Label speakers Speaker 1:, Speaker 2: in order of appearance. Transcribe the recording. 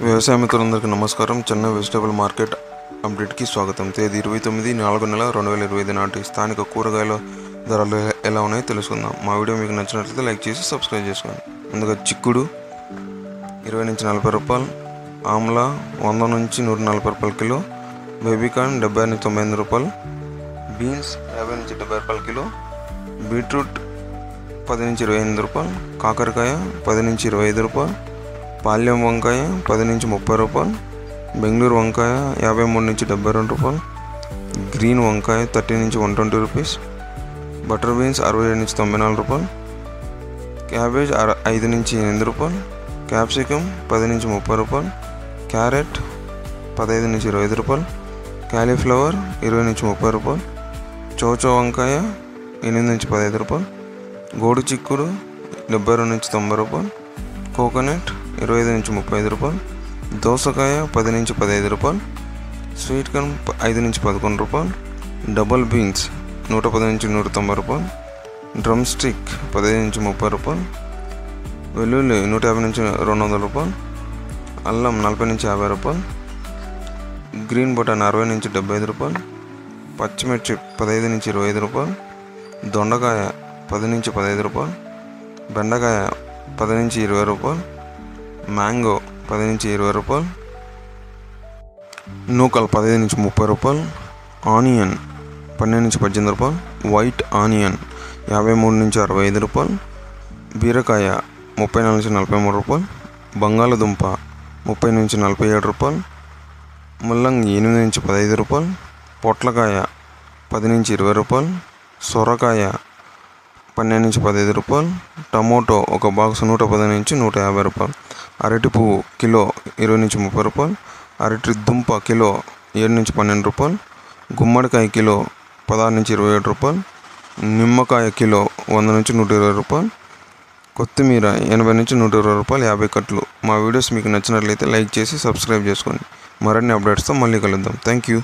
Speaker 1: వ్యవసాయ మిత్రులందరికీ నమస్కారం. చెన్నై వెజిటబుల్ మార్కెట్ అప్డేట్కి స్వాగతం. తేదీ 29/4/2025 నాటి స్థానిక కూరగాయల ధరలు ఎలా ఉన్నాయో తెలుసుకుందాం. మా వీడియో మీకు నచ్చినట్లయితే లైక్ చేసి సబ్స్క్రైబ్ చేసుకోండి. ముందుగా చిక్కుడు 20 నుంచి 40 రూపాయలు, ఆమ్లా 100 నుంచి 140 రూపాయల కిలో, బేబీకార్న్ 70 నుంచి 95 రూపాయలు, బీన్స్ 50 నుంచి 70 రూపాయల కిలో, బీట్రూట్ 10 నుంచి 28 రూపాయలు, కాకరకాయ 10 నుంచి 25 రూపాయలు, పాల్యం వంకాయ 10 నుంచి 30 రూపాయలు, బెంగళూరు వంకాయ 53 నుంచి 72 రూపాయలు, గ్రీన్ వంకాయ 30 నుంచి 120 రూపీస్, బటర్ బీన్స్ 67 నుంచి 94 రూపాయలు, క్యాబేజ్ 5 నుంచి 8 రూపాయలు, క్యాప్సికమ్ 10 నుంచి 30 రూపాయలు, క్యారెట్ 15 నుంచి 25 రూపాయలు, క్యాలీఫ్లవర్ 20 నుంచి 30 రూపాయలు, చోచో వంకాయ 8 నుంచి 15 రూపాయలు, గోడు చిక్కుడు 72 నుంచి 90 రూపాయలు, కోకోనట్ 25 నుంచి 35 రూపాయలు, దోసకాయ 10 నుంచి 15 రూపాయలు, స్వీట్ కార్న్ 5 నుంచి 11 రూపాయలు, డబల్ బీన్స్ 110 నుంచి 190 రూపాయలు, డ్రమ్ స్టిక్ 15 నుంచి 30 రూపాయలు, వెల్లుల్లి 150 నుంచి 200 రూపాయలు, అల్లం 40 నుంచి 50 రూపాయలు, గ్రీన్ బటాన్ 60 నుంచి 75 రూపాయలు, పచ్చిమిర్చి 15 నుంచి 25 రూపాయలు, దొండకాయ 10 నుంచి 15 రూపాయలు, బెండకాయ 10 నుంచి 20 రూపాయలు, మ్యాంగో 10 నుంచి 20 రూపాయలు, నూకల్ 15 నుంచి 30 రూపాయలు, ఆనియన్ 12 నుంచి 18 రూపాయలు, వైట్ ఆనియన్ 53 నుంచి 65 రూపాయలు, బీరకాయ 34 నుంచి 43 రూపాయలు, బంగాళదుంప 30 నుంచి 47 రూపాయలు, ముల్లంగి 8 నుంచి 15 రూపాయలు, పొట్లకాయ 10 నుంచి 20 రూపాయలు, సొరకాయ 12 నుంచి 15 రూపాయలు, టమోటో ఒక బాక్స్ 110 నుంచి 150 రూపాయలు, అరటి పువ్వు కిలో 20 నుంచి 30 రూపాయలు, అరటి దుంప కిలో 7 నుంచి 12 రూపాయలు, గుమ్మడికాయ కిలో 16 నుంచి 27 రూపాయలు, నిమ్మకాయ కిలో 100 నుంచి 120 రూపాయలు, కొత్తిమీర 80 నుంచి 120 రూపాయలు 50 కట్టలు. మా వీడియోస్ మీకు నచ్చినట్లయితే లైక్ చేసి సబ్స్క్రైబ్ చేసుకోండి. మరిన్ని అప్డేట్స్తో మళ్ళీ కలుద్దాం. Thank you.